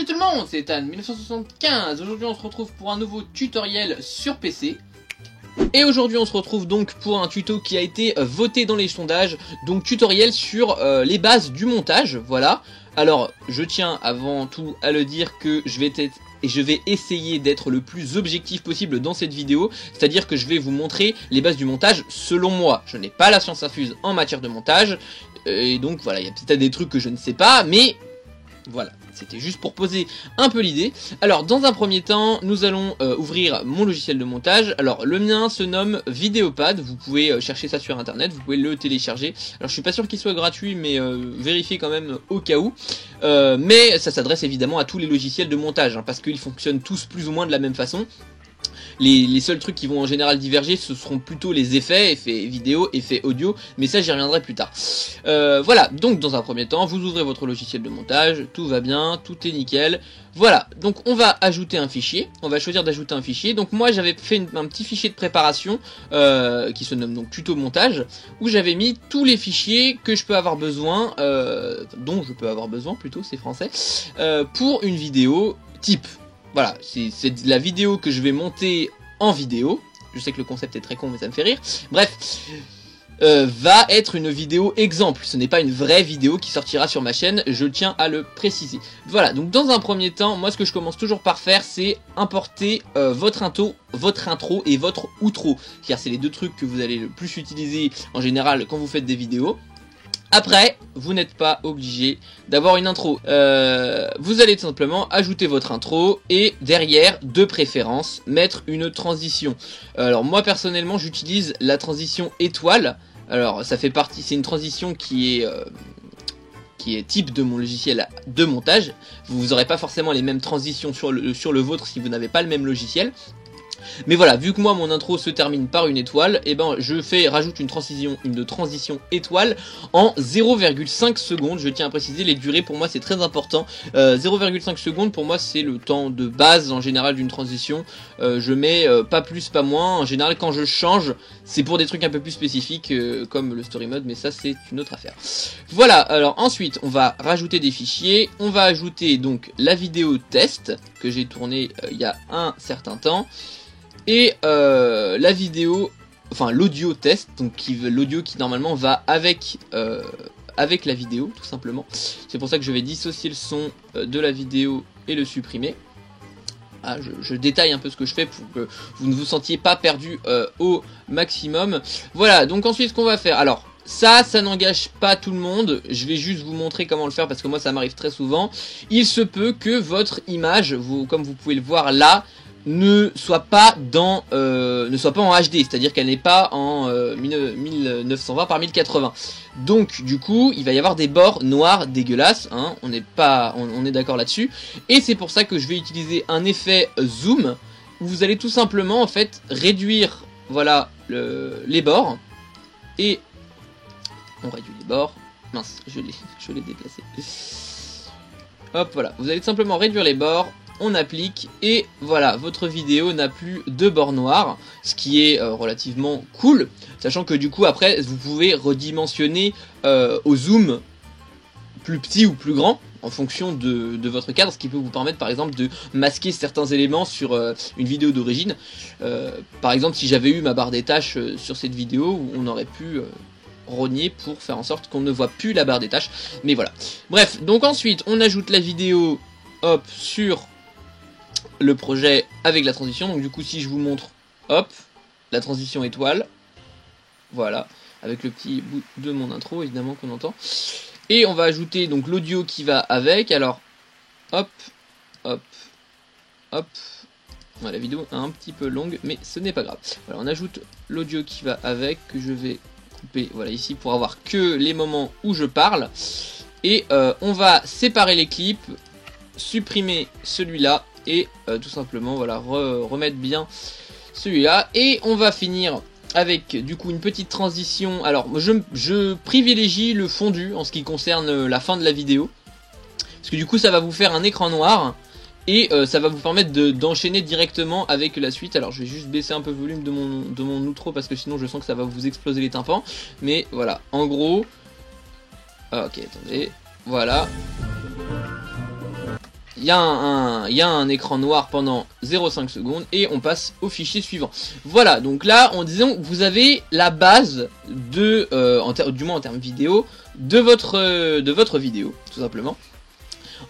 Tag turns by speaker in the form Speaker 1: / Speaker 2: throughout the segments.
Speaker 1: tout le monde, c'est Ethan1975. Aujourd'hui on se retrouve pour un nouveau tutoriel sur PC. Et aujourd'hui on se retrouve donc pour un tuto qui a été voté dans les sondages. Donc tutoriel sur les bases du montage, voilà. Alors je tiens avant tout à le dire que je vais essayer d'être le plus objectif possible dans cette vidéo. C'est-à-dire que je vais vous montrer les bases du montage selon moi. Je n'ai pas la science infuse en matière de montage. Et donc voilà, il y a peut-être des trucs que je ne sais pas, mais voilà, c'était juste pour poser un peu l'idée. Alors dans un premier temps, nous allons ouvrir mon logiciel de montage. Alors le mien se nomme Vidéopad, vous pouvez chercher ça sur internet, vous pouvez le télécharger. Alors je suis pas sûr qu'il soit gratuit, mais vérifiez quand même au cas où. Mais ça s'adresse évidemment à tous les logiciels de montage, hein, parce qu'ils fonctionnent tous plus ou moins de la même façon. Les seuls trucs qui vont en général diverger, ce seront plutôt les effets vidéo, effets audio, mais ça j'y reviendrai plus tard. Voilà, donc dans un premier temps, vous ouvrez votre logiciel de montage, tout va bien, tout est nickel. Voilà, donc on va ajouter un fichier, on va choisir d'ajouter un fichier. Donc moi j'avais fait un petit fichier de préparation, qui se nomme donc tuto montage, où j'avais mis tous les fichiers que je peux avoir besoin, dont je peux avoir besoin plutôt, c'est français, pour une vidéo type. Voilà, c'est la vidéo que je vais monter en vidéo. Je sais que le concept est très con, mais ça me fait rire. Bref, va être une vidéo exemple. Ce n'est pas une vraie vidéo qui sortira sur ma chaîne, je tiens à le préciser. Voilà, donc dans un premier temps, moi ce que je commence toujours par faire, c'est importer votre intro et votre outro. Car c'est les deux trucs que vous allez le plus utiliser en général quand vous faites des vidéos. Après, vous n'êtes pas obligé d'avoir une intro. Vous allez tout simplement ajouter votre intro et derrière, de préférence, mettre une transition. Alors moi personnellement, j'utilise la transition étoile. Alors ça fait partie, c'est une transition qui est type de mon logiciel de montage. Vous n'aurez pas forcément les mêmes transitions sur le vôtre si vous n'avez pas le même logiciel. Mais voilà, vu que moi mon intro se termine par une étoile, et ben rajoute une transition étoile en 0,5 secondes. Je tiens à préciser, les durées pour moi c'est très important. 0,5 secondes pour moi c'est le temps de base en général d'une transition. Je mets pas plus pas moins. En général quand je change, c'est pour des trucs un peu plus spécifiques comme le story mode, mais ça c'est une autre affaire. Voilà, alors ensuite on va rajouter des fichiers. On va ajouter donc la vidéo test que j'ai tournée il y a un certain temps. Et la vidéo, enfin l'audio test, donc l'audio qui normalement va avec la vidéo tout simplement. C'est pour ça que je vais dissocier le son de la vidéo et le supprimer. Ah, je détaille un peu ce que je fais pour que vous ne vous sentiez pas perdu au maximum. Voilà, donc ensuite ce qu'on va faire, alors ça n'engage pas tout le monde, je vais juste vous montrer comment le faire parce que moi ça m'arrive très souvent. Il se peut que votre image, comme vous pouvez le voir là, ne soit pas en HD, c'est-à-dire qu'elle n'est pas en 1920 par 1080. Donc du coup, il va y avoir des bords noirs dégueulasses, hein, on est d'accord là-dessus. Et c'est pour ça que je vais utiliser un effet zoom où vous allez tout simplement en fait réduire, voilà, les bords. Et on réduit les bords. Mince, je l'ai déplacé. Hop, voilà, vous allez tout simplement réduire les bords. On applique et voilà, votre vidéo n'a plus de bords noirs, ce qui est relativement cool, sachant que du coup après vous pouvez redimensionner au zoom plus petit ou plus grand en fonction de votre cadre, ce qui peut vous permettre par exemple de masquer certains éléments sur une vidéo d'origine. Par exemple, si j'avais eu ma barre des tâches sur cette vidéo, on aurait pu rogner pour faire en sorte qu'on ne voit plus la barre des tâches, mais voilà. Bref, donc ensuite on ajoute la vidéo, hop, sur le projet avec la transition. Donc du coup si je vous montre, hop, la transition étoile, voilà, avec le petit bout de mon intro évidemment qu'on entend, et on va ajouter donc l'audio qui va avec. Alors hop, hop, hop, voilà, la vidéo est un petit peu longue mais ce n'est pas grave. Voilà, on ajoute l'audio qui va avec, que je vais couper, voilà, ici pour avoir que les moments où je parle, et on va séparer les clips, supprimer celui-là et tout simplement voilà, remettre bien celui-là, et on va finir avec du coup une petite transition. Alors je privilégie le fondu en ce qui concerne la fin de la vidéo, parce que du coup ça va vous faire un écran noir et ça va vous permettre d'enchaîner directement avec la suite. Alors je vais juste baisser un peu le volume de mon outro parce que sinon je sens que ça va vous exploser les tympans, mais voilà, en gros, ok, attendez, voilà. il y a un écran noir pendant 0,5 secondes et on passe au fichier suivant. Voilà, donc là, disons, vous avez la base de, du moins en termes vidéo, de votre vidéo, tout simplement.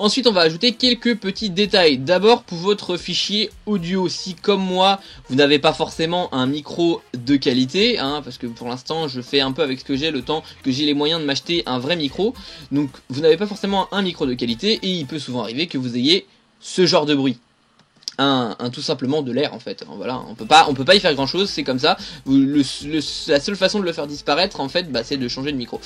Speaker 1: Ensuite, on va ajouter quelques petits détails. D'abord, pour votre fichier audio, si comme moi, vous n'avez pas forcément un micro de qualité, hein, parce que pour l'instant, je fais un peu avec ce que j'ai, le temps que j'ai les moyens de m'acheter un vrai micro. Donc, vous n'avez pas forcément un micro de qualité, et il peut souvent arriver que vous ayez ce genre de bruit. Tout simplement de l'air en fait. Voilà, on peut pas y faire grand chose, c'est comme ça. La seule façon de le faire disparaître en fait, c'est de changer de micro.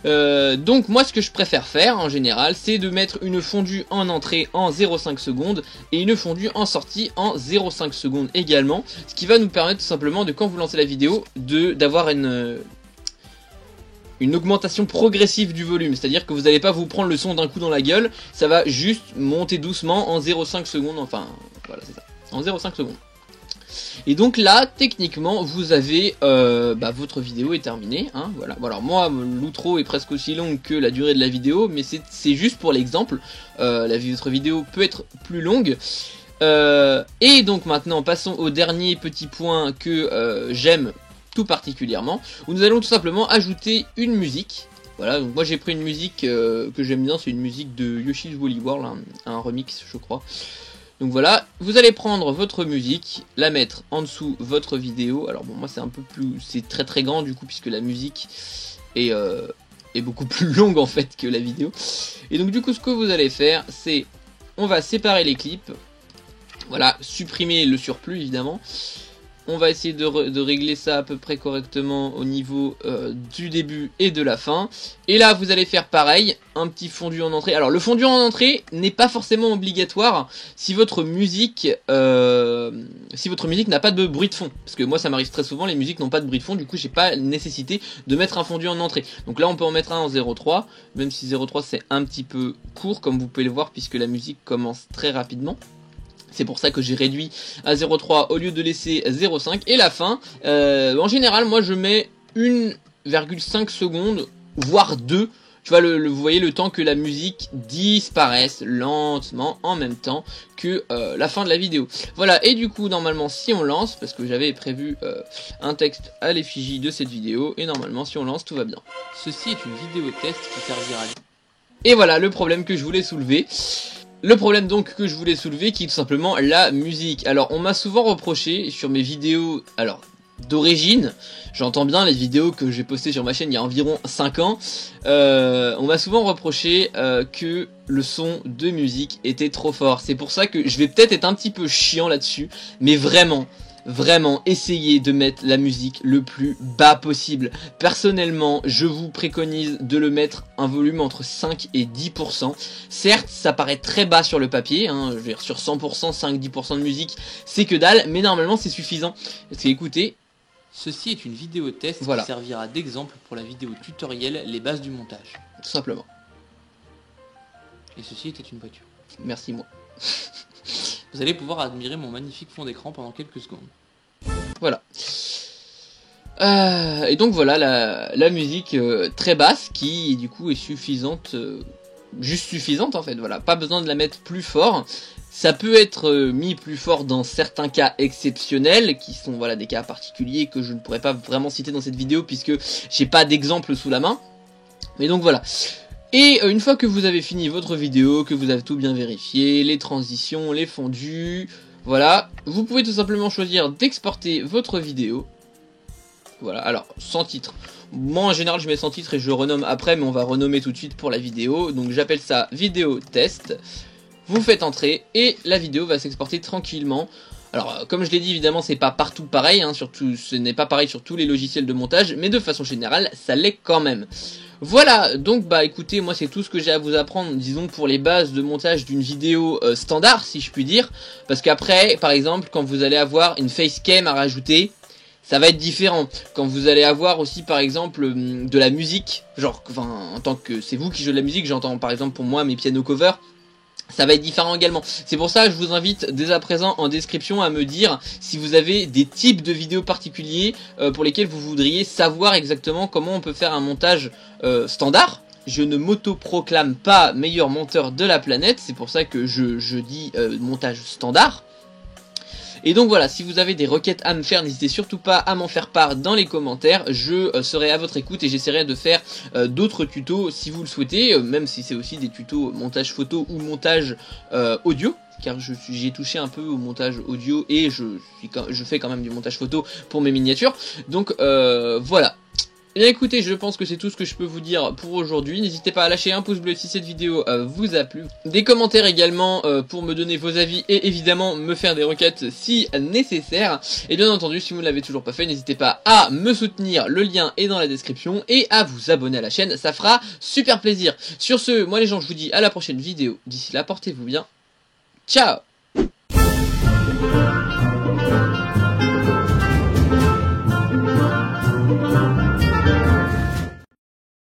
Speaker 1: Donc moi ce que je préfère faire en général, c'est de mettre une fondue en entrée en 0,5 secondes et une fondue en sortie en 0,5 secondes également, ce qui va nous permettre tout simplement de, quand vous lancez la vidéo, d'avoir une augmentation progressive du volume, c'est-à-dire que vous n'allez pas vous prendre le son d'un coup dans la gueule, ça va juste monter doucement en 0,5 secondes, enfin voilà c'est ça, en 0,5 secondes. Et donc là, techniquement, vous avez, votre vidéo est terminée, hein, voilà. Bon, alors moi, l'outro est presque aussi long que la durée de la vidéo, mais c'est juste pour l'exemple, votre vidéo peut être plus longue. Et donc maintenant, passons au dernier petit point que j'aime tout particulièrement, où nous allons tout simplement ajouter une musique. Voilà, donc moi j'ai pris une musique que j'aime bien, c'est une musique de Yoshi's Woolly World, un remix je crois. Donc voilà, vous allez prendre votre musique, la mettre en dessous votre vidéo. Alors bon, moi c'est un peu plus, c'est très très grand du coup, puisque la musique est beaucoup plus longue en fait que la vidéo. Et donc du coup ce que vous allez faire, c'est, on va séparer les clips. Voilà, supprimer le surplus évidemment. On va essayer de régler ça à peu près correctement au niveau du début et de la fin. Et là, vous allez faire pareil, un petit fondu en entrée. Alors, le fondu en entrée n'est pas forcément obligatoire si votre musique n'a pas de bruit de fond. Parce que moi, ça m'arrive très souvent, les musiques n'ont pas de bruit de fond, du coup, j'ai pas nécessité de mettre un fondu en entrée. Donc là, on peut en mettre un en 0,3, même si 0,3 c'est un petit peu court, comme vous pouvez le voir, puisque la musique commence très rapidement. C'est pour ça que j'ai réduit à 0,3 au lieu de laisser 0,5. Et la fin, en général, moi je mets 1,5 secondes, voire 2. Tu vois, vous voyez le temps que la musique disparaisse lentement en même temps que la fin de la vidéo. Voilà, et du coup, normalement, si on lance, parce que j'avais prévu un texte à l'effigie de cette vidéo, et normalement, si on lance, tout va bien. Ceci est une vidéo test qui servira... Et voilà, le problème que je voulais soulever. Le problème donc que je voulais soulever, qui est tout simplement la musique. Alors on m'a souvent reproché sur mes vidéos, alors d'origine, j'entends bien les vidéos que j'ai postées sur ma chaîne il y a environ 5 ans, on m'a souvent reproché que le son de musique était trop fort. C'est pour ça que je vais peut-être être un petit peu chiant là-dessus, mais vraiment essayez de mettre la musique le plus bas possible. Personnellement, je vous préconise de le mettre un volume entre 5 et 10%. Certes, ça paraît très bas sur le papier, hein, je veux dire sur 100%, 5-10% de musique, c'est que dalle, mais normalement c'est suffisant. Parce que écoutez, ceci est une vidéo test qui servira d'exemple pour la vidéo tutoriel Les bases du montage. Tout simplement. Et ceci était une voiture. Merci moi. Vous allez pouvoir admirer mon magnifique fond d'écran pendant quelques secondes. Voilà. Et donc voilà la musique très basse qui du coup est suffisante, juste suffisante en fait. Voilà, pas besoin de la mettre plus fort. Ça peut être mis plus fort dans certains cas exceptionnels, qui sont voilà des cas particuliers que je ne pourrais pas vraiment citer dans cette vidéo puisque j'ai pas d'exemple sous la main. Mais donc voilà. Et une fois que vous avez fini votre vidéo, que vous avez tout bien vérifié, les transitions, les fondus, voilà, vous pouvez tout simplement choisir d'exporter votre vidéo. Voilà, alors sans titre. Moi en général je mets sans titre et je renomme après, mais on va renommer tout de suite pour la vidéo. Donc j'appelle ça vidéo test. Vous faites entrer et la vidéo va s'exporter tranquillement. Alors comme je l'ai dit évidemment c'est pas partout pareil, hein, surtout ce n'est pas pareil sur tous les logiciels de montage, mais de façon générale ça l'est quand même. Voilà, donc bah écoutez, moi c'est tout ce que j'ai à vous apprendre, disons pour les bases de montage d'une vidéo standard si je puis dire, parce qu'après par exemple quand vous allez avoir une facecam à rajouter, ça va être différent. Quand vous allez avoir aussi par exemple de la musique, genre enfin en tant que c'est vous qui jouez de la musique, j'entends par exemple pour moi mes piano covers, ça va être différent également. C'est pour ça que je vous invite dès à présent en description à me dire si vous avez des types de vidéos particuliers pour lesquels vous voudriez savoir exactement comment on peut faire un montage standard. je ne m'auto-proclame pas meilleur monteur de la planète, c'est pour ça que je dis montage standard. Et donc voilà, si vous avez des requêtes à me faire, n'hésitez surtout pas à m'en faire part dans les commentaires, je serai à votre écoute et j'essaierai de faire d'autres tutos si vous le souhaitez, même si c'est aussi des tutos montage photo ou montage audio, car j'ai touché un peu au montage audio et je fais quand même du montage photo pour mes miniatures, donc voilà. Et bien écoutez, je pense que c'est tout ce que je peux vous dire pour aujourd'hui. N'hésitez pas à lâcher un pouce bleu si cette vidéo vous a plu. Des commentaires également pour me donner vos avis et évidemment me faire des requêtes si nécessaire. Et bien entendu, si vous ne l'avez toujours pas fait, n'hésitez pas à me soutenir, le lien est dans la description, et à vous abonner à la chaîne, ça fera super plaisir. Sur ce, moi les gens, je vous dis à la prochaine vidéo. D'ici là, portez-vous bien. Ciao!